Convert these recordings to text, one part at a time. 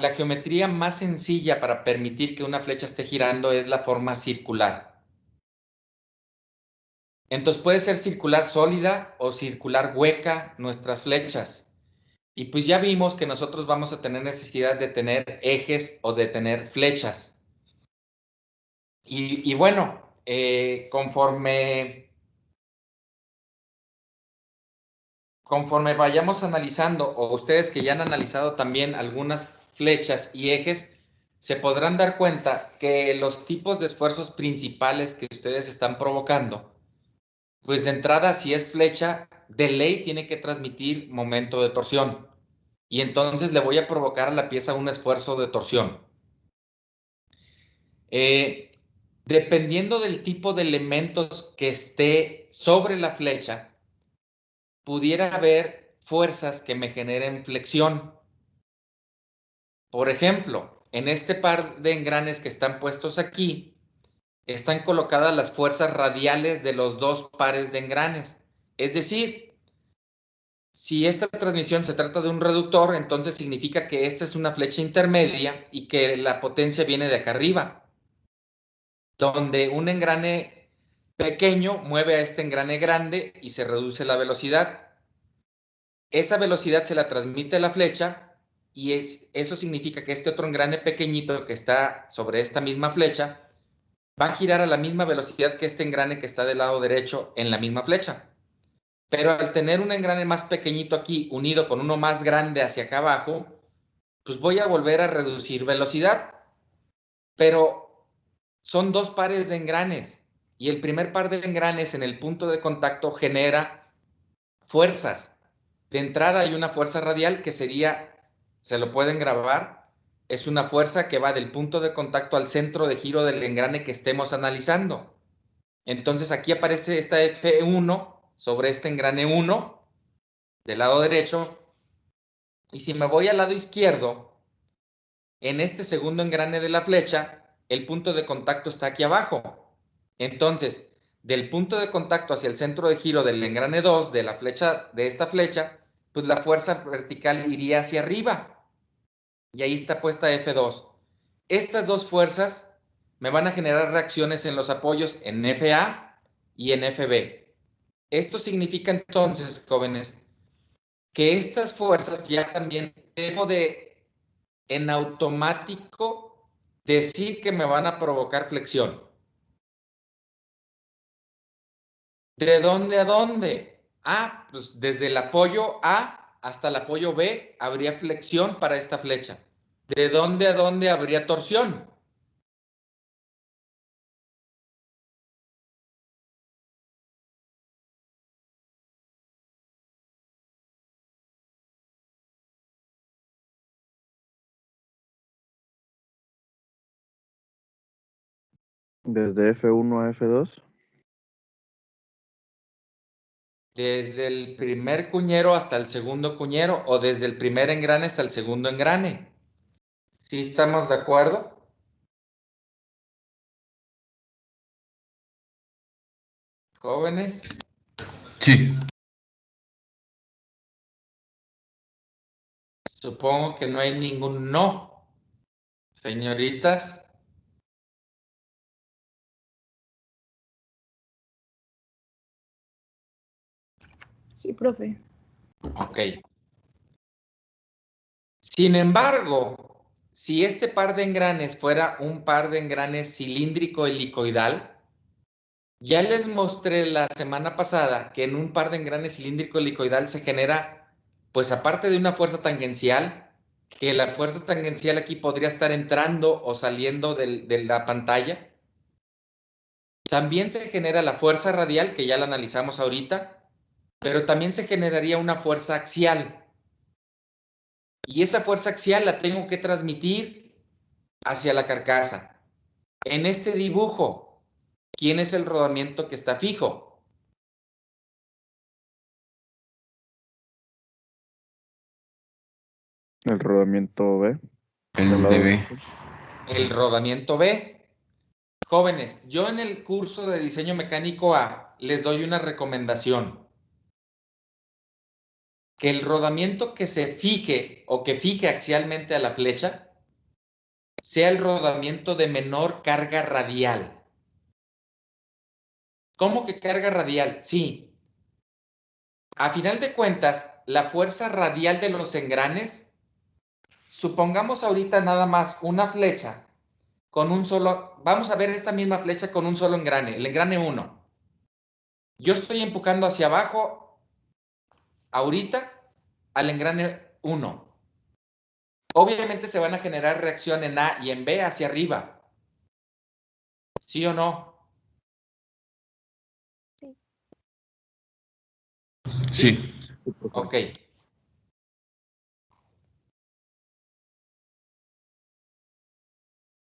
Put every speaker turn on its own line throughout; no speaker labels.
la geometría más sencilla para permitir que una flecha esté girando es la forma circular. Entonces puede ser circular sólida o circular hueca nuestras flechas. Y pues ya vimos que nosotros vamos a tener necesidad de tener ejes o de tener flechas. Y bueno, conforme vayamos analizando, o ustedes que ya han analizado también algunas flechas y ejes, se podrán dar cuenta que los tipos de esfuerzos principales que ustedes están provocando, pues de entrada, si es flecha, de ley tiene que transmitir momento de torsión. Y entonces le voy a provocar a la pieza un esfuerzo de torsión. Dependiendo del tipo de elementos que esté sobre la flecha, pudiera haber fuerzas que me generen flexión. Por ejemplo, en este par de engranes que están puestos aquí, están colocadas las fuerzas radiales de los dos pares de engranes. Es decir, si esta transmisión se trata de un reductor, entonces significa que esta es una flecha intermedia y que la potencia viene de acá arriba, donde un engrane pequeño mueve a este engrane grande y se reduce la velocidad. Esa velocidad se la transmite a la flecha y eso significa que este otro engrane pequeñito que está sobre esta misma flecha va a girar a la misma velocidad que este engrane que está del lado derecho en la misma flecha. Pero al tener un engrane más pequeñito aquí unido con uno más grande hacia acá abajo, pues voy a volver a reducir velocidad. Pero son dos pares de engranes y el primer par de engranes en el punto de contacto genera fuerzas. De entrada hay una fuerza radial que sería, se lo pueden grabar, es una fuerza que va del punto de contacto al centro de giro del engrane que estemos analizando. Entonces aquí aparece esta F1 sobre este engrane 1 del lado derecho. Y si me voy al lado izquierdo, en este segundo engrane de la flecha, el punto de contacto está aquí abajo. Entonces, del punto de contacto hacia el centro de giro del engrane 2 de la flecha, de esta flecha, pues la fuerza vertical iría hacia arriba. Y ahí está puesta F2. Estas dos fuerzas me van a generar reacciones en los apoyos en FA y en FB. Esto significa entonces, jóvenes, que estas fuerzas ya también debo de en automático decir que me van a provocar flexión. ¿De dónde a dónde? Ah, pues desde el apoyo A hasta el apoyo B habría flexión para esta flecha. ¿De dónde a dónde habría torsión?
Desde F1 a F2.
Desde el primer cuñero hasta el segundo cuñero o desde el primer engrane hasta el segundo engrane. ¿Sí estamos de acuerdo? Jóvenes.
Sí.
Supongo que no hay ningún no. Señoritas.
Sí, profe.
Ok. Sin embargo, si este par de engranes fuera un par de engranes cilíndrico helicoidal, ya les mostré la semana pasada que en un par de engranes cilíndrico helicoidal se genera, pues aparte de una fuerza tangencial, que la fuerza tangencial aquí podría estar entrando o saliendo de la pantalla, también se genera la fuerza radial, que ya la analizamos ahorita, pero también se generaría una fuerza axial. Y esa fuerza axial la tengo que transmitir hacia la carcasa. En este dibujo, ¿quién es el rodamiento que está fijo?
El rodamiento B.
El
del lado
de B.
derecho.
El rodamiento B. Jóvenes, yo en el curso de diseño mecánico A les doy una recomendación. Que el rodamiento que se fije o que fije axialmente a la flecha sea el rodamiento de menor carga radial. ¿Cómo que carga radial? Sí. A final de cuentas, la fuerza radial de los engranes, supongamos ahorita nada más una flecha con un solo, vamos a ver esta misma flecha con un solo engrane, el engrane 1. Yo estoy empujando hacia abajo ahorita al engrane 1. Obviamente se van a generar reacción en A y en B hacia arriba. ¿Sí o no?
Sí.
Ok.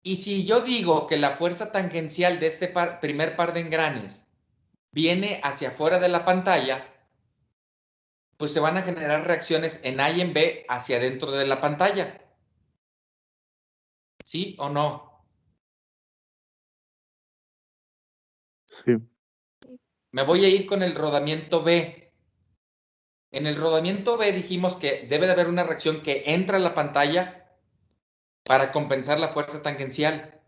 Y si yo digo que la fuerza tangencial de este primer par de engranes viene hacia afuera de la pantalla, pues se van a generar reacciones en A y en B hacia adentro de la pantalla. ¿Sí o no?
Sí.
Me voy a ir con el rodamiento B. En el rodamiento B dijimos que debe de haber una reacción que entra a la pantalla para compensar la fuerza tangencial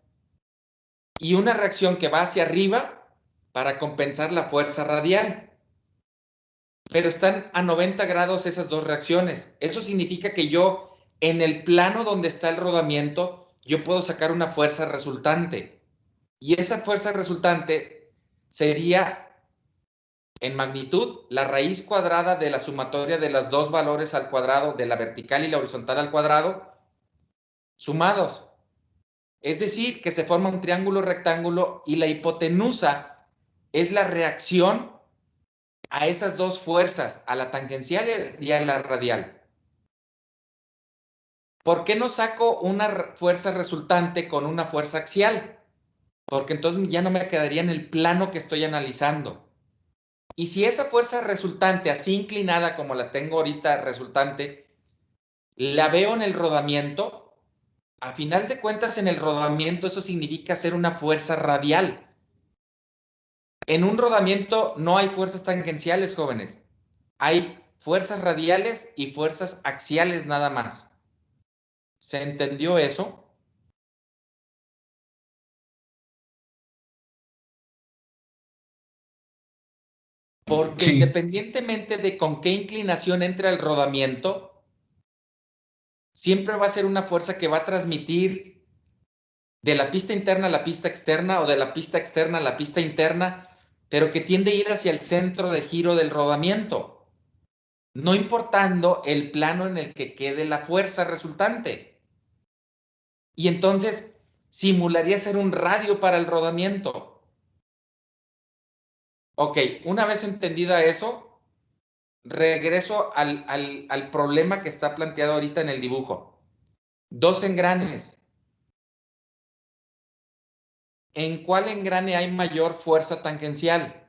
y una reacción que va hacia arriba para compensar la fuerza radial. Pero están a 90 grados esas dos reacciones. Eso significa que yo, en el plano donde está el rodamiento, yo puedo sacar una fuerza resultante. Y esa fuerza resultante sería, en magnitud, la raíz cuadrada de la sumatoria de los dos valores al cuadrado, de la vertical y la horizontal al cuadrado, sumados. Es decir, que se forma un triángulo rectángulo y la hipotenusa es la reacción a esas dos fuerzas, a la tangencial y a la radial. ¿Por qué no saco una fuerza resultante con una fuerza axial? Porque entonces ya no me quedaría en el plano que estoy analizando. Y si esa fuerza resultante, así inclinada como la tengo ahorita resultante, la veo en el rodamiento, a final de cuentas en el rodamiento eso significa ser una fuerza radial. En un rodamiento no hay fuerzas tangenciales, jóvenes. Hay fuerzas radiales y fuerzas axiales nada más. ¿Se entendió eso? Porque
Sí.
independientemente de con qué inclinación entre el rodamiento, siempre va a ser una fuerza que va a transmitir de la pista interna a la pista externa o de la pista externa a la pista interna, pero que tiende a ir hacia el centro de giro del rodamiento, no importando el plano en el que quede la fuerza resultante. Y entonces simularía ser un radio para el rodamiento. Ok, una vez entendida eso, regreso al problema que está planteado ahorita en el dibujo. Dos engranes. ¿En cuál engrane hay mayor fuerza tangencial?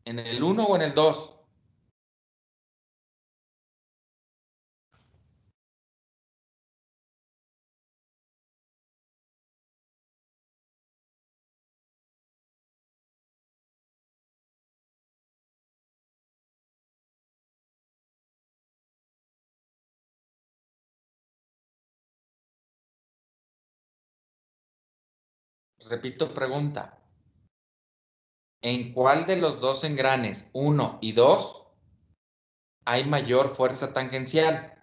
¿En el 1 o en el 2? Repito pregunta. ¿En cuál de los dos engranes, 1 y 2, hay mayor fuerza tangencial?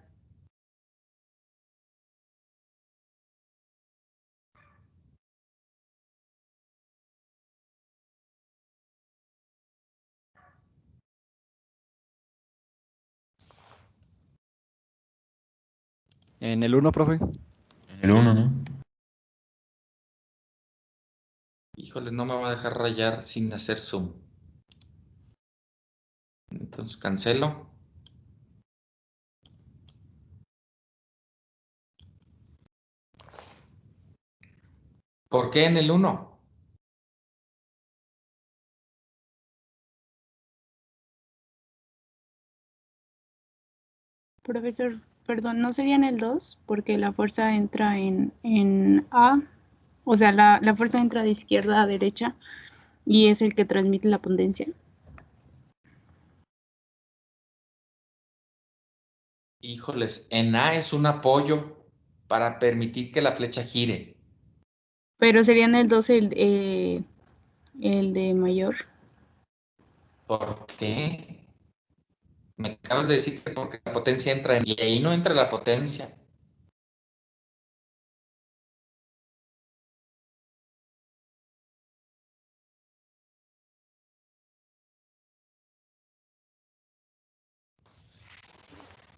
En el 1, profe.
En el 1, ¿no?
Híjole, no me va a dejar rayar sin hacer zoom. Entonces cancelo. ¿Por qué en el 1?
Profesor, perdón, ¿no sería en el 2? Porque la fuerza entra en A, o sea, la fuerza entra de izquierda a derecha y es el que transmite la potencia.
Híjoles, en A es un apoyo para permitir que la flecha gire.
Pero sería en el 2 el de mayor.
¿Por qué? Me acabas de decir que porque la potencia entra en... Y ahí no entra la potencia.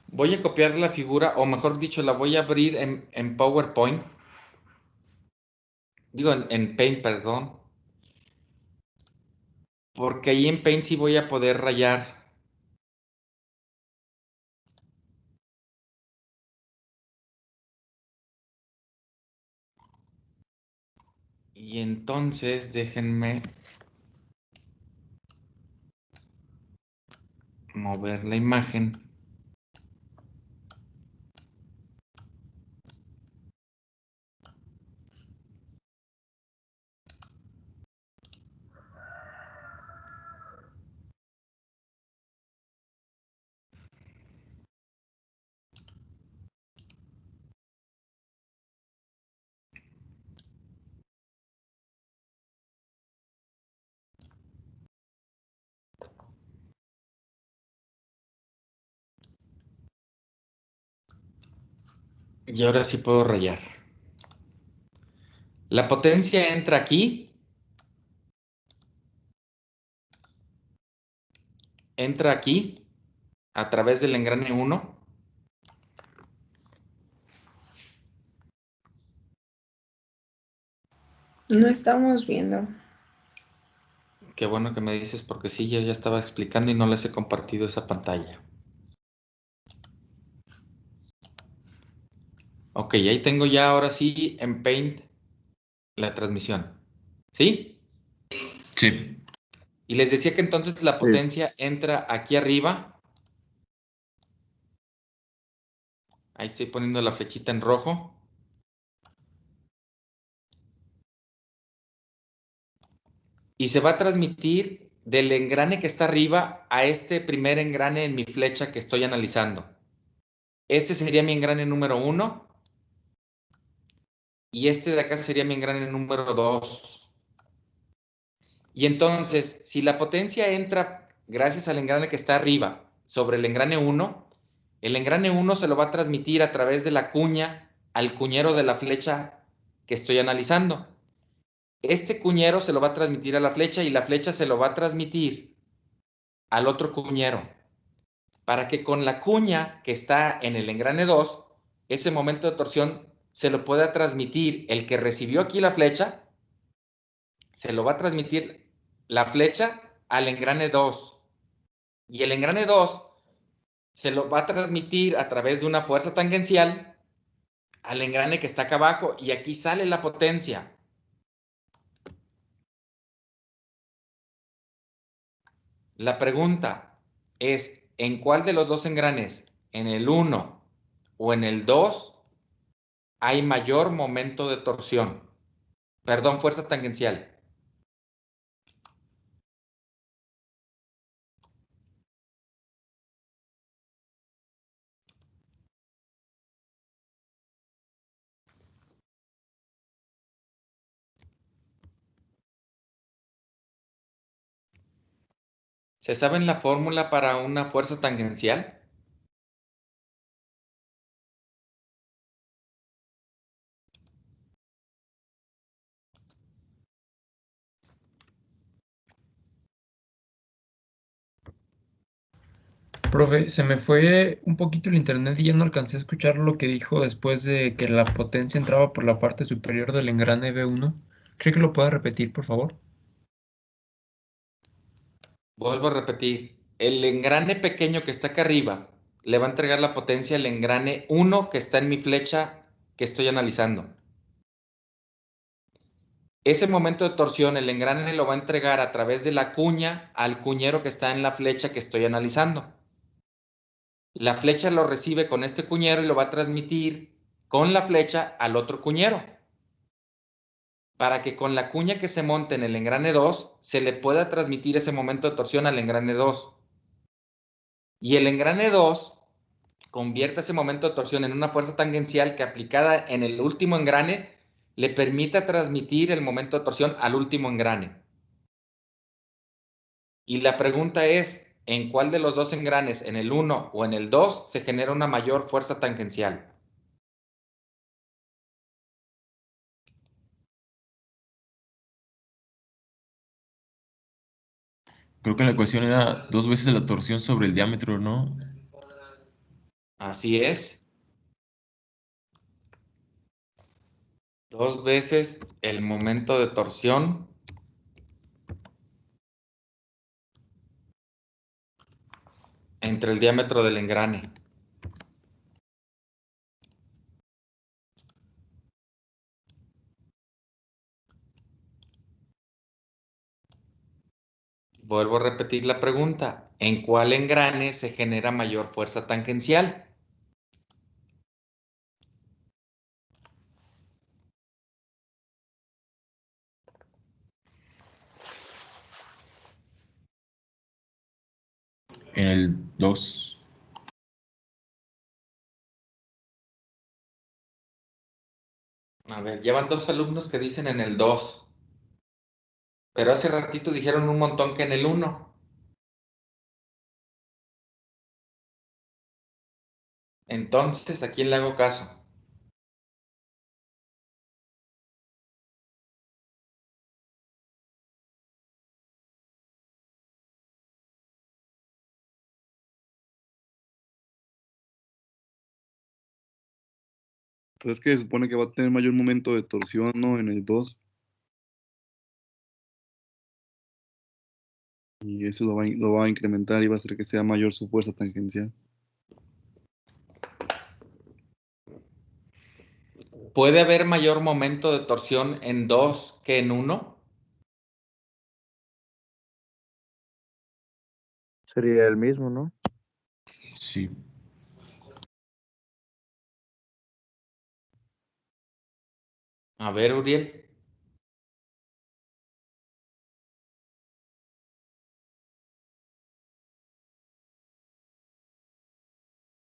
Voy a copiar la figura, o mejor dicho, la voy a abrir en PowerPoint. Digo, en Paint, perdón. Porque ahí en Paint sí voy a poder rayar. Y entonces, déjenme mover la imagen. Y ahora sí puedo rayar. La potencia entra aquí. Entra aquí a través del engrane 1.
No estamos viendo.
Qué bueno que me dices porque sí, yo ya estaba explicando y no les he compartido esa pantalla. Ok, ahí tengo ya ahora sí en Paint la transmisión. ¿Sí?
Sí.
Y les decía que entonces la
Sí.
potencia entra aquí arriba. Ahí estoy poniendo la flechita en rojo. Y se va a transmitir del engrane que está arriba a este primer engrane en mi flecha que estoy analizando. Este sería mi engrane número 1. Y este de acá sería mi engrane número 2. Y entonces, si la potencia entra gracias al engrane que está arriba sobre el engrane 1, el engrane 1 se lo va a transmitir a través de la cuña al cuñero de la flecha que estoy analizando. Este cuñero se lo va a transmitir a la flecha y la flecha se lo va a transmitir al otro cuñero, para que con la cuña que está en el engrane 2, ese momento de torsión se lo pueda transmitir el que recibió aquí la flecha, se lo va a transmitir la flecha al engrane 2. Y el engrane 2 se lo va a transmitir a través de una fuerza tangencial al engrane que está acá abajo. Y aquí sale la potencia. La pregunta es, ¿en cuál de los dos engranes, en el 1 o en el 2, hay mayor momento de torsión? Perdón, fuerza tangencial. ¿Se saben la fórmula para una fuerza tangencial?
Profe, se me fue un poquito el internet y ya no alcancé a escuchar lo que dijo después de que la potencia entraba por la parte superior del engrane V1. ¿Cree que lo pueda repetir, por favor?
Vuelvo a repetir. El engrane pequeño que está acá arriba le va a entregar la potencia al engrane 1 que está en mi flecha que estoy analizando. Ese momento de torsión, el engrane lo va a entregar a través de la cuña al cuñero que está en la flecha que estoy analizando. La flecha lo recibe con este cuñero y lo va a transmitir con la flecha al otro cuñero, para que con la cuña que se monte en el engrane 2 se le pueda transmitir ese momento de torsión al engrane 2. Y el engrane 2 convierta ese momento de torsión en una fuerza tangencial que aplicada en el último engrane le permita transmitir el momento de torsión al último engrane. Y la pregunta es, ¿en cuál de los dos engranes, en el 1 o en el 2, se genera una mayor fuerza tangencial?
Creo que la ecuación era 2 veces la torsión sobre el diámetro, ¿no?
Así es. 2 veces el momento de torsión entre el diámetro del engrane. Vuelvo a repetir la pregunta. ¿En cuál engrane se genera mayor fuerza tangencial?
En el 2.
A ver, llevan 2 alumnos que dicen en el 2, pero hace ratito dijeron un montón que en el 1. Entonces, ¿a quién le hago caso?
Pues es que se supone que va a tener mayor momento de torsión, ¿no? En el 2. Y eso lo va a incrementar y va a hacer que sea mayor su fuerza tangencial.
¿Puede haber mayor momento de torsión en 2 que en 1?
Sería el mismo, ¿no?
Sí.
A ver, Uriel.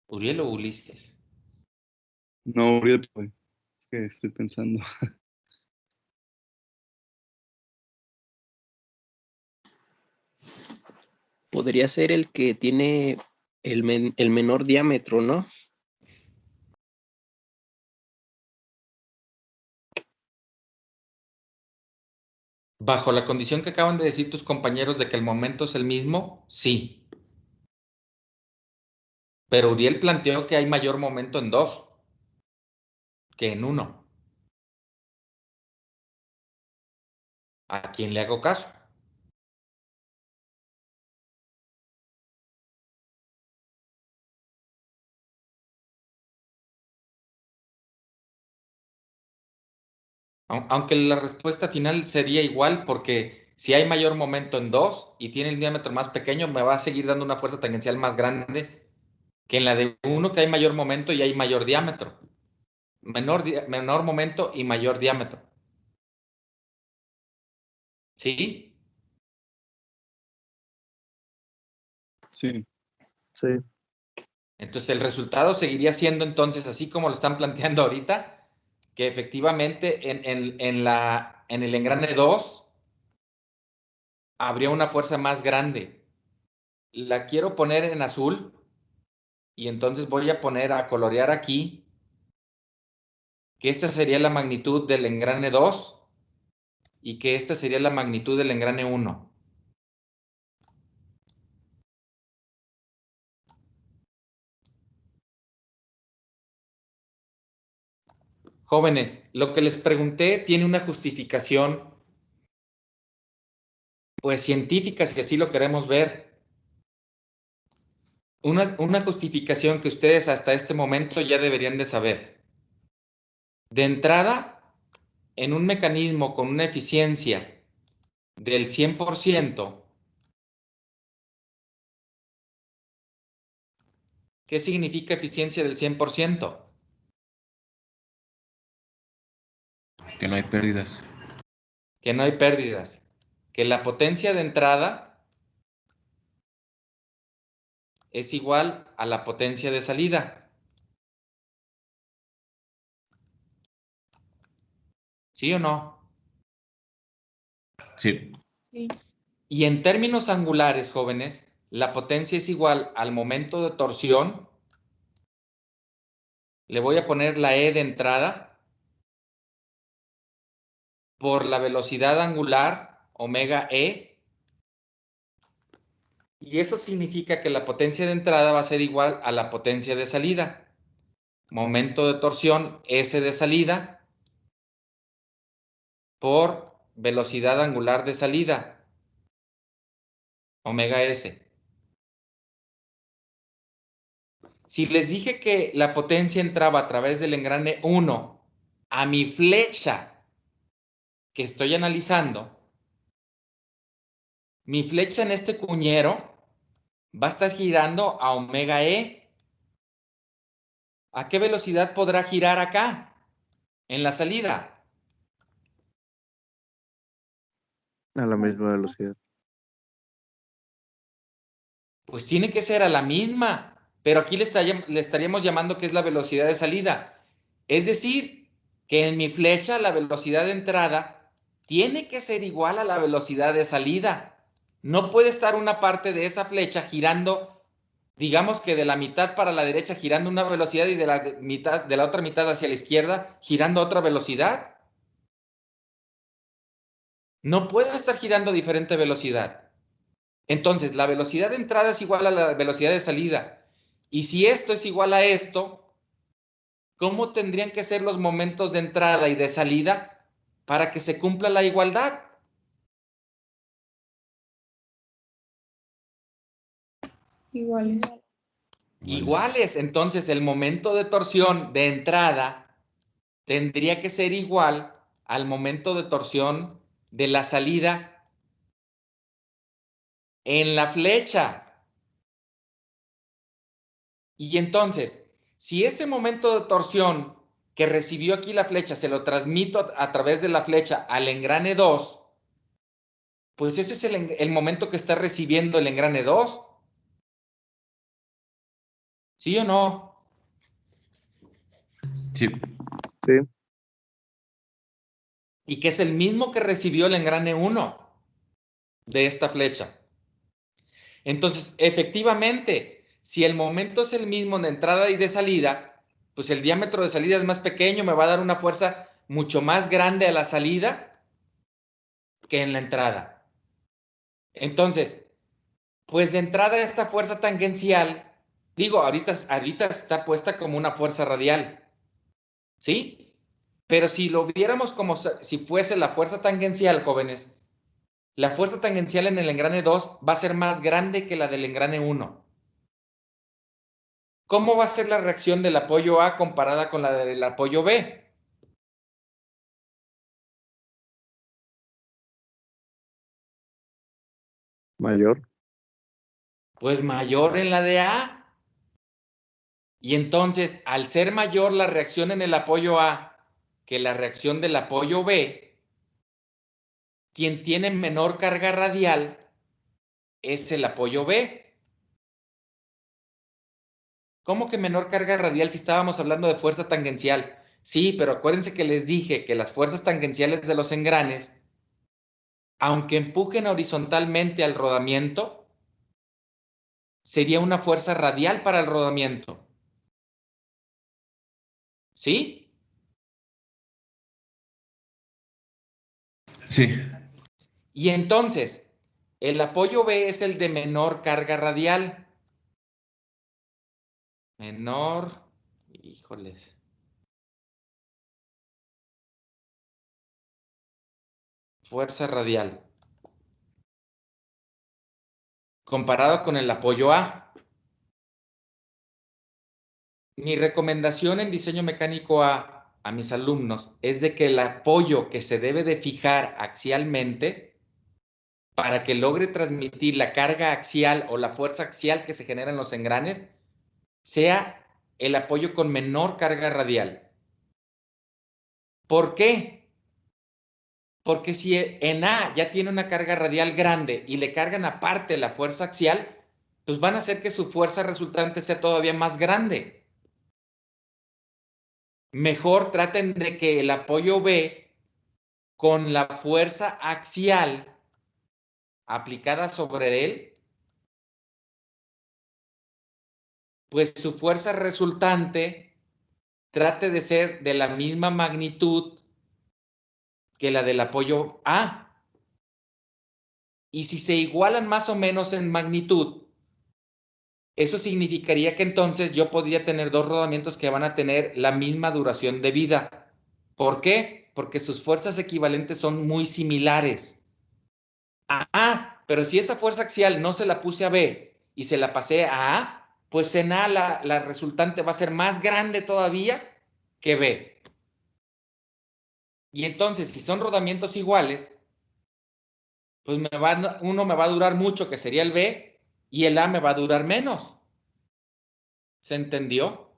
¿Uriel o Ulises?
No, Uriel, pues, es que estoy pensando.
Podría ser el que tiene el menor diámetro, ¿no?
Bajo la condición que acaban de decir tus compañeros de que el momento es el mismo, sí. Pero Uriel planteó que hay mayor momento en 2 que en 1. ¿A quién le hago caso? Aunque la respuesta final sería igual, porque si hay mayor momento en 2 y tiene el diámetro más pequeño, me va a seguir dando una fuerza tangencial más grande que en la de 1, que hay mayor momento y hay mayor diámetro. Menor momento y mayor diámetro. ¿Sí?
Sí,
Sí.
Entonces el resultado seguiría siendo entonces así como lo están planteando ahorita, que efectivamente en el engrane 2 habría una fuerza más grande. La quiero poner en azul y entonces voy a poner a colorear aquí que esta sería la magnitud del engrane 2 y que esta sería la magnitud del engrane 1. Jóvenes, lo que les pregunté tiene una justificación, pues científica, si así lo queremos ver. Una justificación que ustedes hasta este momento ya deberían de saber. De entrada, en un mecanismo con una eficiencia del 100%, ¿qué significa eficiencia del 100%?
Que no hay pérdidas.
Que no hay pérdidas. Que la potencia de entrada es igual a la potencia de salida. ¿Sí o no?
Sí.
Sí.
Y en términos angulares, jóvenes, la potencia es igual al momento de torsión. Le voy a poner la E de entrada por la velocidad angular, omega E. Y eso significa que la potencia de entrada va a ser igual a la potencia de salida. Momento de torsión, S de salida, por velocidad angular de salida, omega S. Si les dije que la potencia entraba a través del engrane 1 a mi flecha que estoy analizando, mi flecha en este cuñero va a estar girando a omega E. ¿A qué velocidad podrá girar acá? En la salida.
A la misma velocidad.
Pues tiene que ser a la misma, pero aquí le estaríamos llamando que es la velocidad de salida. Es decir, que en mi flecha la velocidad de entrada tiene que ser igual a la velocidad de salida. No puede estar una parte de esa flecha girando, digamos que de la mitad para la derecha girando una velocidad y de la otra mitad hacia la izquierda girando otra velocidad. No puede estar girando a diferente velocidad. Entonces, la velocidad de entrada es igual a la velocidad de salida. Y si esto es igual a esto, ¿cómo tendrían que ser los momentos de entrada y de salida para que se cumpla la igualdad?
Iguales.
Iguales. Entonces, el momento de torsión de entrada tendría que ser igual al momento de torsión de la salida en la flecha. Y entonces, si ese momento de torsión que recibió aquí la flecha se lo transmito a través de la flecha al engrane 2, pues ese es el momento que está recibiendo el engrane 2. ¿Sí o no?
Sí.
Sí.
Y que es el mismo que recibió el engrane 1 de esta flecha. Entonces, efectivamente, si el momento es el mismo de entrada y de salida, pues el diámetro de salida es más pequeño, me va a dar una fuerza mucho más grande a la salida que en la entrada. Entonces, pues de entrada esta fuerza tangencial, digo, ahorita está puesta como una fuerza radial, ¿sí? Pero si lo viéramos como si fuese la fuerza tangencial, jóvenes, la fuerza tangencial en el engrane 2 va a ser más grande que la del engrane 1. ¿Cómo va a ser la reacción del apoyo A comparada con la del apoyo B?
Mayor.
Pues mayor en la de A. Y entonces, al ser mayor la reacción en el apoyo A que la reacción del apoyo B, quien tiene menor carga radial es el apoyo B. ¿Cómo que menor carga radial si estábamos hablando de fuerza tangencial? Sí, pero acuérdense que les dije que las fuerzas tangenciales de los engranes, aunque empujen horizontalmente al rodamiento, sería una fuerza radial para el rodamiento. ¿Sí?
Sí.
Y entonces, el apoyo B es el de menor carga radial. Menor, híjoles. Fuerza radial. Comparado con el apoyo A. Mi recomendación en diseño mecánico a mis alumnos es de que el apoyo que se debe de fijar axialmente para que logre transmitir la carga axial o la fuerza axial que se genera en los engranes sea el apoyo con menor carga radial. ¿Por qué? Porque si en A ya tiene una carga radial grande y le cargan aparte la fuerza axial, pues van a hacer que su fuerza resultante sea todavía más grande. Mejor traten de que el apoyo B con la fuerza axial aplicada sobre él, pues su fuerza resultante trate de ser de la misma magnitud que la del apoyo A. Y si se igualan más o menos en magnitud, eso significaría que entonces yo podría tener dos rodamientos que van a tener la misma duración de vida. ¿Por qué? Porque sus fuerzas equivalentes son muy similares. Pero si esa fuerza axial no se la puse a B y se la pasé a A, pues en A la resultante va a ser más grande todavía que B. Y entonces, si son rodamientos iguales, pues uno me va a durar mucho, que sería el B, y el A me va a durar menos. ¿Se entendió?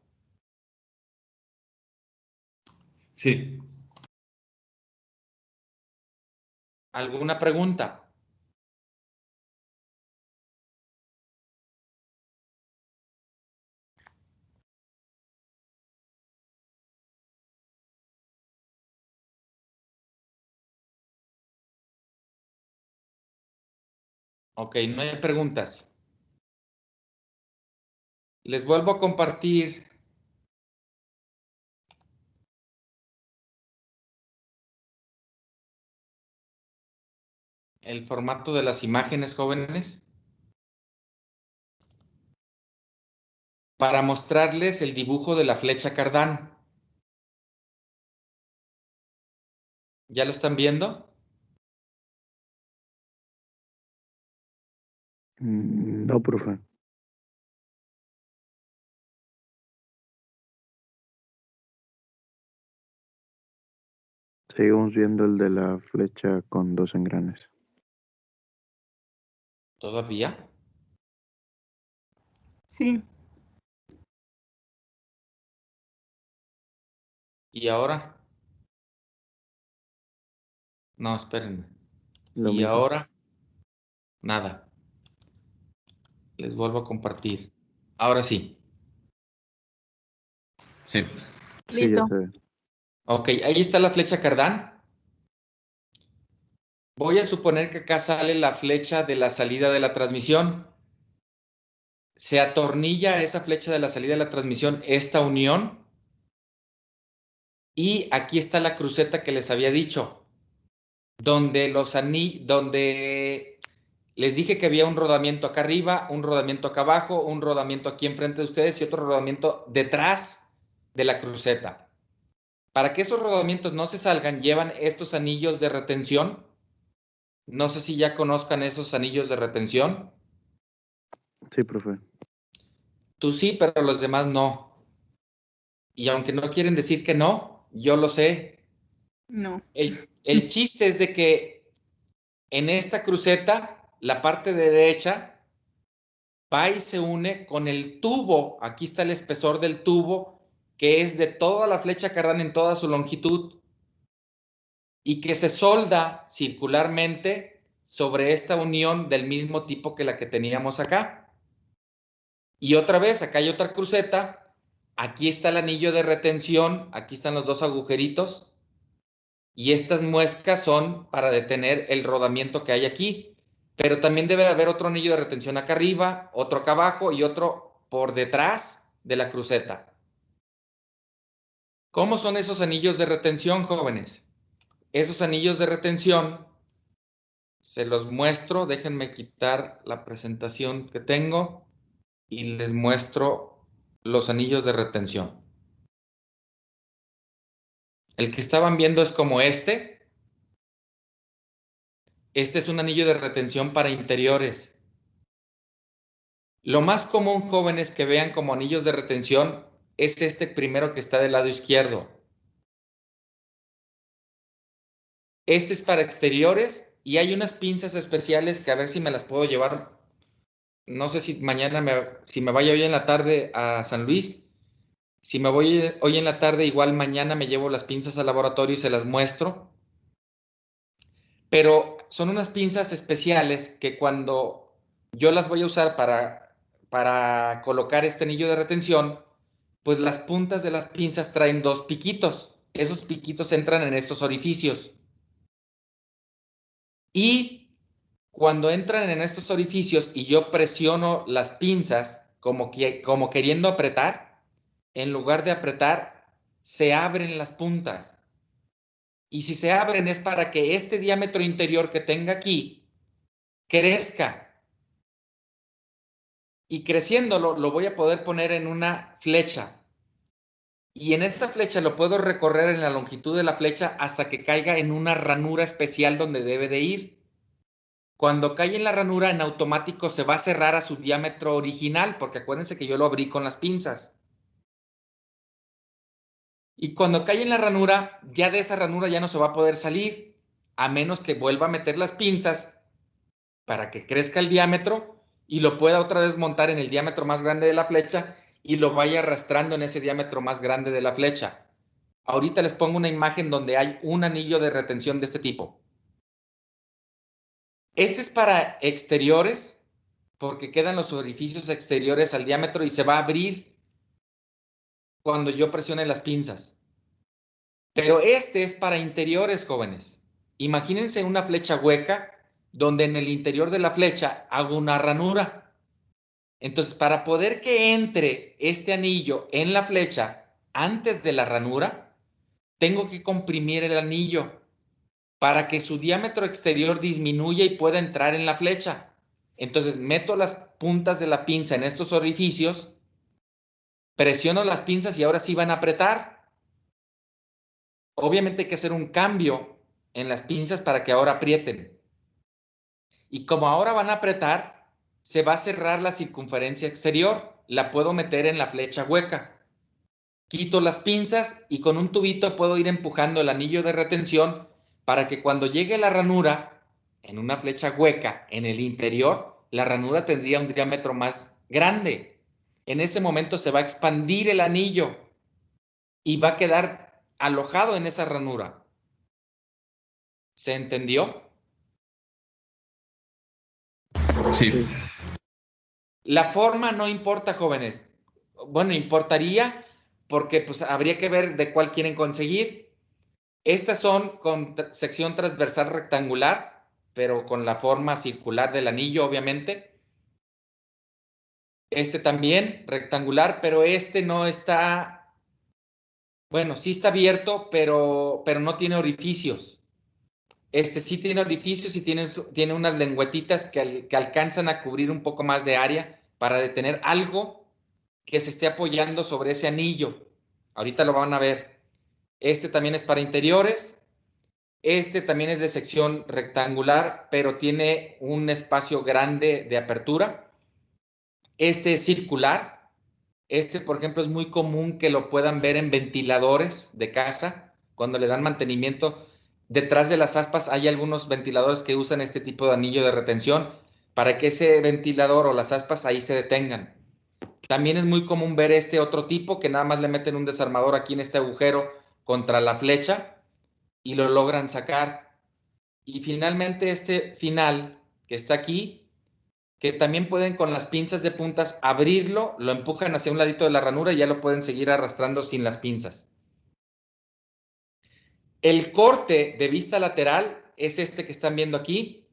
Sí.
¿Alguna pregunta? Ok, no hay preguntas. Les vuelvo a compartir el formato de las imágenes, jóvenes, para mostrarles el dibujo de la flecha Cardán. ¿Ya lo están viendo?
No, profe. Seguimos viendo el de la flecha con 2 engranes.
¿Todavía?
Sí.
¿Y ahora? No, espérenme.
Lo
¿Y
mismo.
ahora? Nada. Les vuelvo a compartir. Ahora sí.
Sí.
Sí,
Listo.
ya se ve.
Ok, ahí está la flecha Cardán. Voy a suponer que acá sale la flecha de la salida de la transmisión. Se atornilla esa flecha de la salida de la transmisión, esta unión. Y aquí está la cruceta que les había dicho, donde donde les dije que había un rodamiento acá arriba, un rodamiento acá abajo, un rodamiento aquí enfrente de ustedes y otro rodamiento detrás de la cruceta. Para que esos rodamientos no se salgan, llevan estos anillos de retención. No sé si ya conozcan esos anillos de retención.
Sí, profe.
Tú sí, pero los demás no. Y aunque no quieren decir que no, yo lo sé.
No.
El chiste es de que en esta cruceta, la parte derecha va y se une con el tubo. Aquí está el espesor del tubo, que es de toda la flecha Cardán en toda su longitud y que se solda circularmente sobre esta unión del mismo tipo que la que teníamos acá. Y otra vez, acá hay otra cruceta. Aquí está el anillo de retención. Aquí están los dos agujeritos. Y estas muescas son para detener el rodamiento que hay aquí. Pero también debe de haber otro anillo de retención acá arriba, otro acá abajo y otro por detrás de la cruceta. ¿Cómo son esos anillos de retención, jóvenes? Esos anillos de retención se los muestro. Déjenme quitar la presentación que tengo y les muestro los anillos de retención. El que estaban viendo es como este. Este es un anillo de retención para interiores. Lo más común, jóvenes, que vean como anillos de retención es este primero que está del lado izquierdo. Este es para exteriores y hay unas pinzas especiales que a ver si me las puedo llevar. No sé si mañana, si me vaya hoy en la tarde a San Luis. Si me voy hoy en la tarde, igual mañana me llevo las pinzas al laboratorio y se las muestro. Pero son unas pinzas especiales que cuando yo las voy a usar para colocar este anillo de retención, pues las puntas de las pinzas traen dos piquitos. Esos piquitos entran en estos orificios. Y cuando entran en estos orificios y yo presiono las pinzas como queriendo apretar, en lugar de apretar, se abren las puntas. Y si se abren es para que este diámetro interior que tenga aquí crezca. Y creciéndolo, lo voy a poder poner en una flecha. Y en esa flecha lo puedo recorrer en la longitud de la flecha hasta que caiga en una ranura especial donde debe de ir. Cuando cae en la ranura, en automático se va a cerrar a su diámetro original, porque acuérdense que yo lo abrí con las pinzas. Y cuando cae en la ranura, ya de esa ranura ya no se va a poder salir, a menos que vuelva a meter las pinzas para que crezca el diámetro y lo pueda otra vez montar en el diámetro más grande de la flecha y lo vaya arrastrando en ese diámetro más grande de la flecha. Ahorita les pongo una imagen donde hay un anillo de retención de este tipo. Este es para exteriores, porque quedan los orificios exteriores al diámetro y se va a abrir cuando yo presione las pinzas. Pero este es para interiores, jóvenes. Imagínense una flecha hueca donde en el interior de la flecha hago una ranura. Entonces, para poder que entre este anillo en la flecha antes de la ranura, tengo que comprimir el anillo para que su diámetro exterior disminuya y pueda entrar en la flecha. Entonces, meto las puntas de la pinza en estos orificios, presiono las pinzas y ahora sí van a apretar. Obviamente hay que hacer un cambio en las pinzas para que ahora aprieten. Y como ahora van a apretar, se va a cerrar la circunferencia exterior. La puedo meter en la flecha hueca. Quito las pinzas y con un tubito puedo ir empujando el anillo de retención para que cuando llegue la ranura en una flecha hueca en el interior, la ranura tendría un diámetro más grande. En ese momento se va a expandir el anillo y va a quedar alojado en esa ranura. ¿Se entendió?
Sí.
La forma no importa, jóvenes. Bueno, importaría porque pues habría que ver de cuál quieren conseguir. Estas son con sección transversal rectangular, pero con la forma circular del anillo, obviamente. Este también rectangular, pero este no está, bueno, sí está abierto, pero no tiene orificios. Este sí tiene orificios y tiene unas lengüetitas que alcanzan a cubrir un poco más de área para detener algo que se esté apoyando sobre ese anillo. Ahorita lo van a ver. Este también es para interiores. Este también es de sección rectangular, pero tiene un espacio grande de apertura. Este es circular. Este, por ejemplo, es muy común que lo puedan ver en ventiladores de casa, cuando le dan mantenimiento. Detrás de las aspas hay algunos ventiladores que usan este tipo de anillo de retención para que ese ventilador o las aspas ahí se detengan. También es muy común ver este otro tipo que nada más le meten un desarmador aquí en este agujero contra la flecha y lo logran sacar. Y finalmente este final que está aquí, que también pueden con las pinzas de puntas abrirlo, lo empujan hacia un ladito de la ranura y ya lo pueden seguir arrastrando sin las pinzas. El corte de vista lateral es este que están viendo aquí.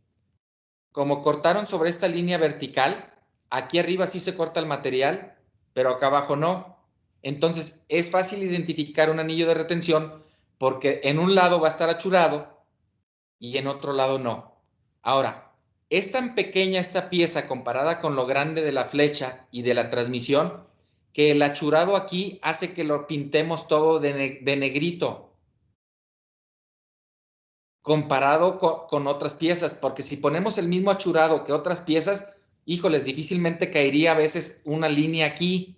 Como cortaron sobre esta línea vertical, aquí arriba sí se corta el material, pero acá abajo no. Entonces es fácil identificar un anillo de retención porque en un lado va a estar achurado y en otro lado no. Ahora, es tan pequeña esta pieza comparada con lo grande de la flecha y de la transmisión que el achurado aquí hace que lo pintemos todo de negrito comparado con otras piezas, porque si ponemos el mismo achurado que otras piezas, híjoles, difícilmente caería a veces una línea aquí,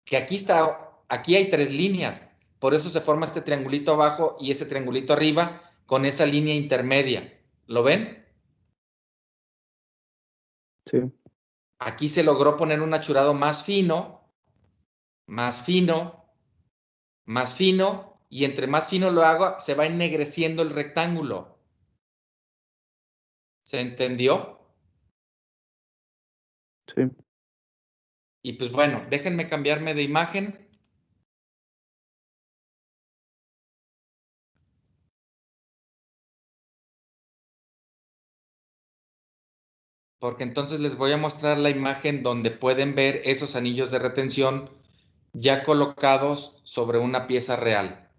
que aquí hay 3 líneas, por eso se forma este triangulito abajo y ese triangulito arriba con esa línea intermedia. ¿Lo ven?
Sí.
Aquí se logró poner un achurado más fino, más fino, más fino, y entre más fino lo hago, se va ennegreciendo el rectángulo. ¿Se entendió?
Sí.
Y pues bueno, déjenme cambiarme de imagen. porque entonces les voy a mostrar la imagen donde pueden ver esos anillos de retención ya colocados sobre una pieza real.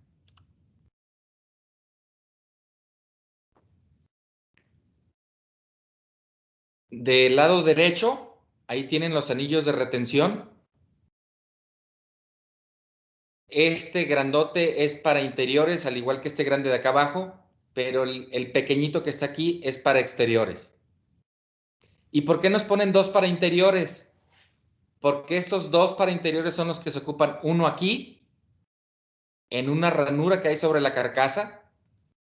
Del lado derecho, ahí tienen los anillos de retención. Este grandote es para interiores, al igual que este grande de acá abajo, pero el pequeñito que está aquí es para exteriores. ¿Y por qué nos ponen dos para interiores? Porque esos dos para interiores son los que se ocupan, uno aquí, en una ranura que hay sobre la carcasa,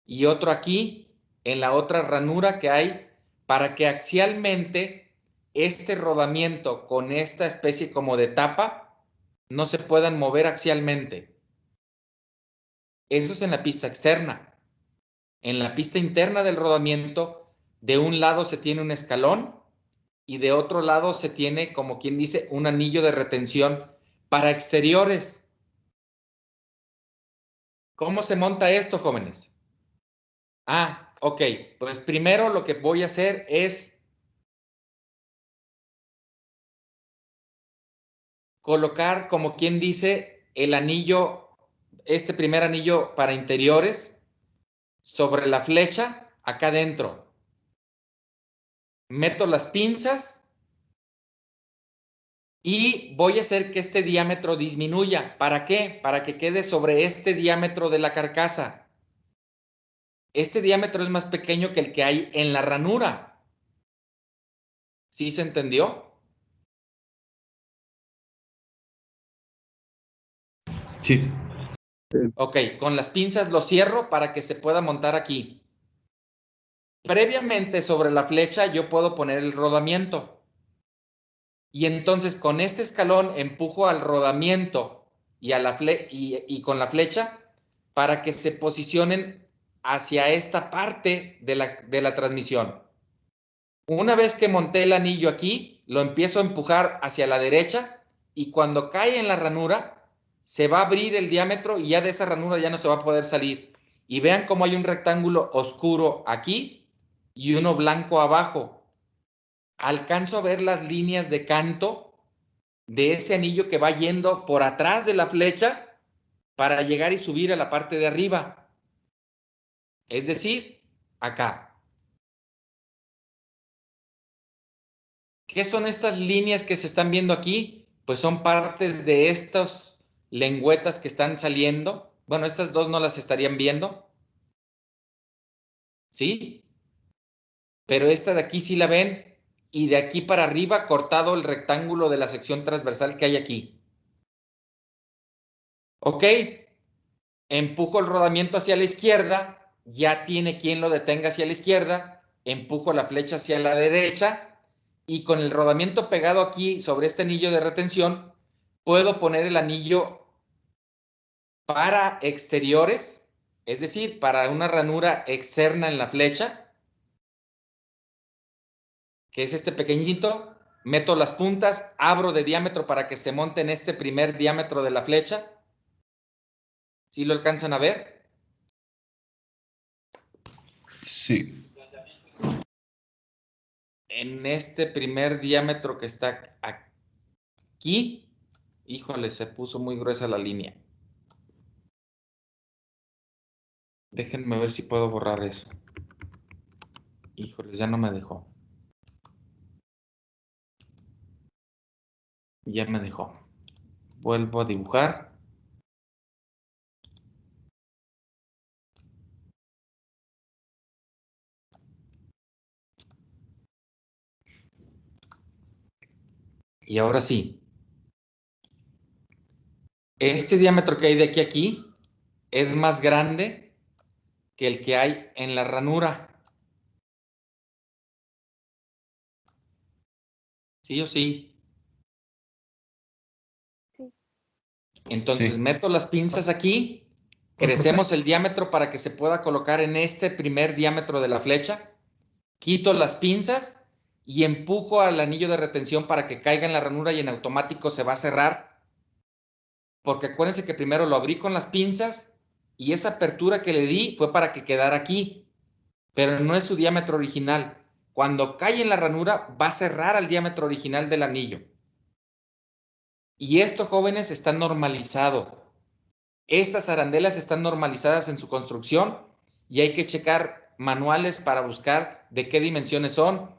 y otro aquí, en la otra ranura que hay, para que axialmente este rodamiento con esta especie como de tapa no se puedan mover axialmente. Eso es en la pista externa. En la pista interna del rodamiento, de un lado se tiene un escalón y de otro lado se tiene, como quien dice, un anillo de retención para exteriores. ¿Cómo se monta esto, jóvenes? Ah, ok. Pues primero lo que voy a hacer es colocar, como quien dice, el anillo, este primer anillo para interiores sobre la flecha acá adentro. Meto las pinzas y voy a hacer que este diámetro disminuya. ¿Para qué? Para que quede sobre este diámetro de la carcasa. Este diámetro es más pequeño que el que hay en la ranura. ¿Sí se entendió?
Sí.
Ok, con las pinzas lo cierro para que se pueda montar aquí. Previamente sobre la flecha yo puedo poner el rodamiento. Y entonces con este escalón empujo al rodamiento y, y con la flecha para que se posicionen hacia esta parte de la transmisión. Una vez que monté el anillo aquí, lo empiezo a empujar hacia la derecha y cuando cae en la ranura, se va a abrir el diámetro y ya de esa ranura ya no se va a poder salir. Y vean cómo hay un rectángulo oscuro aquí y uno blanco abajo. Alcanzo a ver las líneas de canto de ese anillo que va yendo por atrás de la flecha para llegar y subir a la parte de arriba. Es decir, acá. ¿Qué son estas líneas que se están viendo aquí? Pues son partes de estas lengüetas que están saliendo. Bueno, estas dos no las estarían viendo. ¿Sí? Pero esta de aquí sí la ven. Y de aquí para arriba cortado el rectángulo de la sección transversal que hay aquí. Ok. Empujo el rodamiento hacia la izquierda. Ya tiene quien lo detenga hacia la izquierda. Empujo la flecha hacia la derecha. Y con el rodamiento pegado aquí sobre este anillo de retención, puedo poner el anillo para exteriores, es decir, para una ranura externa en la flecha, que es este pequeñito. Meto las puntas, abro de diámetro para que se monte en este primer diámetro de la flecha. ¿Sí lo alcanzan a ver?
Sí.
En este primer diámetro que está aquí, híjole, se puso muy gruesa la línea. Déjenme ver si puedo borrar eso. Híjole, ya no me dejó. Ya me dejó. Vuelvo a dibujar. Y ahora sí. Este diámetro que hay de aquí a aquí es más grande que el que hay en la ranura. ¿Sí o sí?
Sí.
Entonces
Sí.
meto las pinzas aquí, crecemos el diámetro para que se pueda colocar en este primer diámetro de la flecha, quito las pinzas y empujo al anillo de retención para que caiga en la ranura y en automático se va a cerrar. Porque acuérdense que primero lo abrí con las pinzas y esa apertura que le di fue para que quedara aquí, pero no es su diámetro original. cuando cae en la ranura, va a cerrar al diámetro original del anillo. Y esto, jóvenes, está normalizado. Estas arandelas están normalizadas en su construcción y hay que checar manuales para buscar de qué dimensiones son,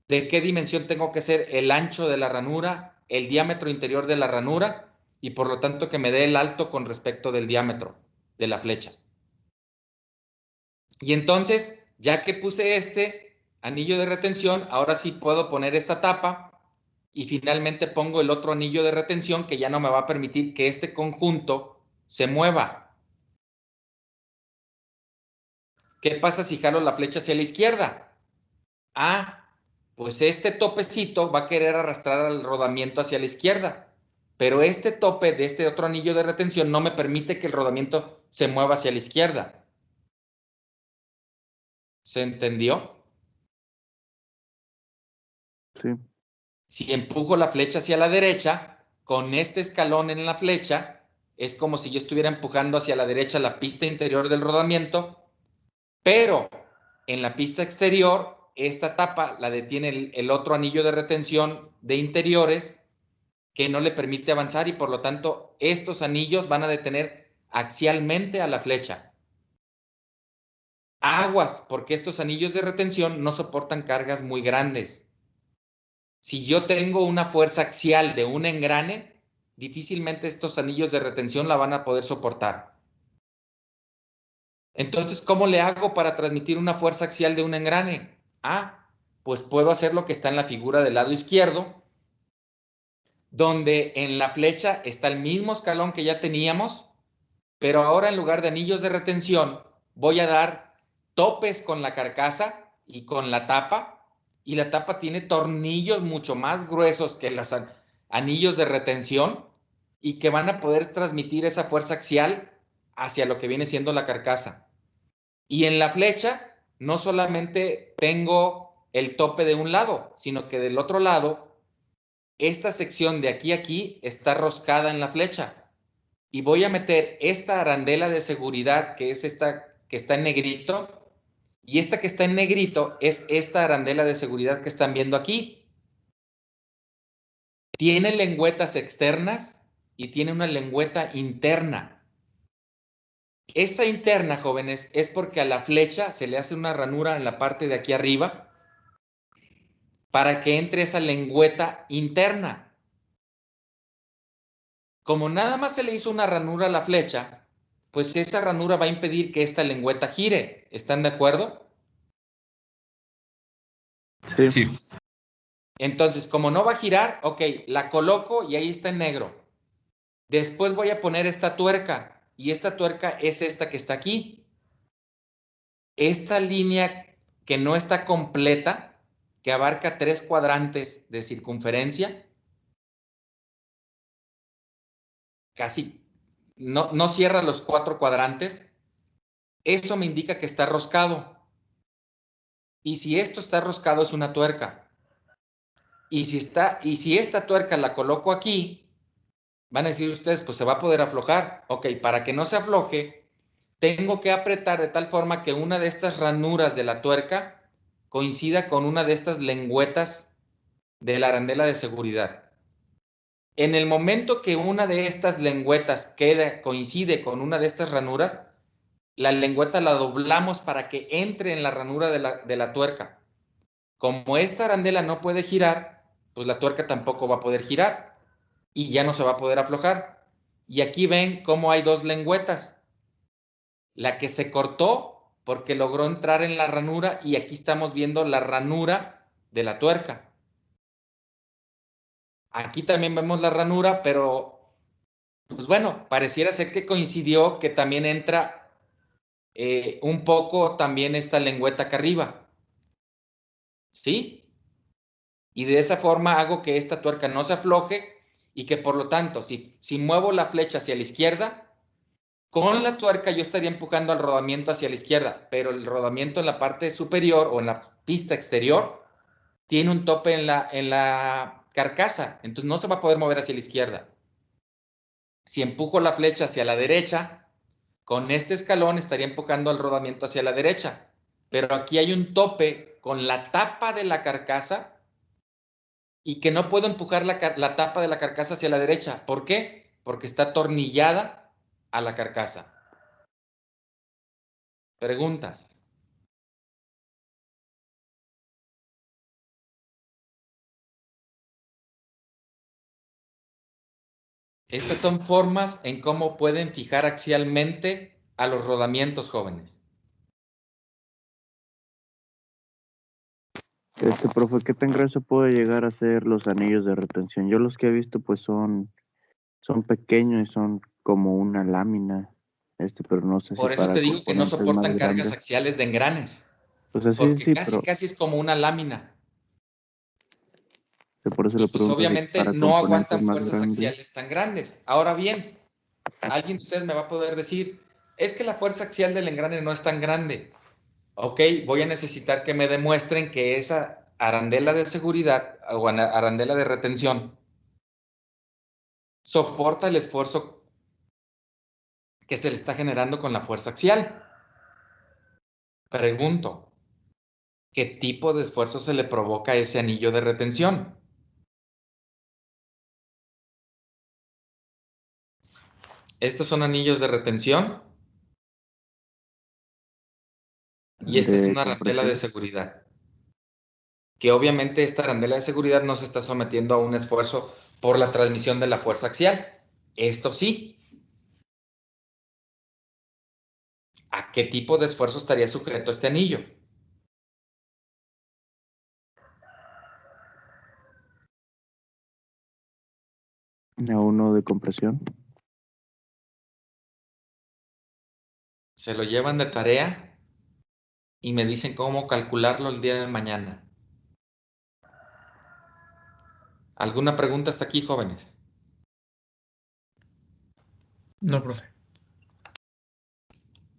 de qué dimensión tengo que ser el ancho de la ranura, el diámetro interior de la ranura y por lo tanto que me dé el alto con respecto del diámetro de la flecha. Y entonces, ya que puse este anillo de retención, ahora sí puedo poner esta tapa y finalmente pongo el otro anillo de retención que ya no me va a permitir que este conjunto se mueva. ¿Qué pasa si jalo la flecha hacia la izquierda? Ah, pues este topecito va a querer arrastrar al rodamiento hacia la izquierda, pero este tope de este otro anillo de retención no me permite que el rodamiento se mueva hacia la izquierda. ¿Se entendió?
Sí.
Si empujo la flecha hacia la derecha, con este escalón en la flecha, es como si yo estuviera empujando hacia la derecha la pista interior del rodamiento, pero en la pista exterior, esta tapa la detiene el otro anillo de retención de interiores que no le permite avanzar y por lo tanto estos anillos van a detener axialmente a la flecha. Aguas, porque estos anillos de retención no soportan cargas muy grandes. Si yo tengo una fuerza axial de un engrane, difícilmente estos anillos de retención la van a poder soportar. Entonces, ¿cómo le hago para transmitir una fuerza axial de un engrane? Ah, pues puedo hacer lo que está en la figura del lado izquierdo, donde en la flecha está el mismo escalón que ya teníamos, pero ahora en lugar de anillos de retención, voy a dar topes con la carcasa y con la tapa, y la tapa tiene tornillos mucho más gruesos que los anillos de retención y que van a poder transmitir esa fuerza axial hacia lo que viene siendo la carcasa. Y en la flecha no solamente tengo el tope de un lado, sino que del otro lado, esta sección de aquí a aquí está roscada en la flecha. Y voy a meter esta arandela de seguridad, que es esta que está en negrito, y esta que está en negrito es esta arandela de seguridad que están viendo aquí. Tiene lengüetas externas y tiene una lengüeta interna. Esta interna, jóvenes, es porque a la flecha se le hace una ranura en la parte de aquí arriba para que entre esa lengüeta interna. Como nada más se le hizo una ranura a la flecha, pues esa ranura va a impedir que esta lengüeta gire. ¿Están de acuerdo?
Sí.
Sí.
Entonces, como no va a girar, ok, la coloco y ahí está en negro. Después voy a poner esta tuerca y esta tuerca es esta que está aquí. Esta línea que no está completa, que abarca 3 cuadrantes de circunferencia, casi no cierra los 4 cuadrantes, eso me indica que está roscado. Y si esto está roscado es una tuerca. Y si esta tuerca la coloco aquí, van a decir ustedes, pues se va a poder aflojar. Ok, para que no se afloje, tengo que apretar de tal forma que una de estas ranuras de la tuerca coincida con una de estas lengüetas de la arandela de seguridad. En el momento que una de estas lengüetas coincide con una de estas ranuras, la lengüeta la doblamos para que entre en la ranura de la tuerca. Como esta arandela no puede girar, pues la tuerca tampoco va a poder girar y ya no se va a poder aflojar. Y aquí ven cómo hay 2 lengüetas. La que se cortó porque logró entrar en la ranura y aquí estamos viendo la ranura de la tuerca. Aquí también vemos la ranura, pero pues bueno, pareciera ser que coincidió que también entra un poco también esta lengüeta acá arriba. ¿Sí? Y de esa forma hago que esta tuerca no se afloje y que por lo tanto, si muevo la flecha hacia la izquierda, con la tuerca yo estaría empujando al rodamiento hacia la izquierda, pero el rodamiento en la parte superior o en la pista exterior tiene un tope en la carcasa, entonces no se va a poder mover hacia la izquierda. Si empujo la flecha hacia la derecha, con este escalón estaría empujando al rodamiento hacia la derecha, pero aquí hay un tope con la tapa de la carcasa y que no puedo empujar la tapa de la carcasa hacia la derecha. ¿Por qué? Porque está atornillada a la carcasa. Preguntas. Estas son formas en cómo pueden fijar axialmente a los rodamientos, jóvenes.
Profe, ¿qué tan grueso puede llegar a ser los anillos de retención? Yo los que he visto pues son pequeños y son como una lámina, pero no sé si
Por eso
para
te digo que no
componentes más
soportan cargas
grandes.
axiales de engranes.
Pues así
Porque
sí,
casi,
pero
casi es como una lámina.
por eso
Y
le
pues
pregunto si
obviamente
para
no
componentes
aguantan
más
fuerzas
grandes.
axiales tan grandes. Ahora bien, alguien de ustedes me va a poder decir, es que la fuerza axial del engrane no es tan grande. Ok, voy a necesitar que me demuestren que esa arandela de seguridad o arandela de retención soporta el esfuerzo que se le está generando con la fuerza axial. Pregunto, ¿qué tipo de esfuerzo se le provoca a ese anillo de retención? Estos son anillos de retención y esta es
De
una arandela de
compresión.
seguridad. Que obviamente esta arandela de seguridad no se está sometiendo a un esfuerzo por la transmisión de la fuerza axial. Esto sí. ¿A qué tipo de esfuerzo estaría sujeto este anillo?
A uno de compresión.
Se lo llevan de tarea y me dicen cómo calcularlo el día de mañana. ¿Alguna pregunta hasta aquí, jóvenes?
No, profe.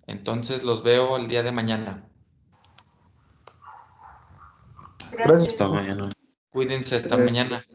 Entonces los veo el día de mañana.
Gracias.
Hasta mañana.
Cuídense hasta mañana.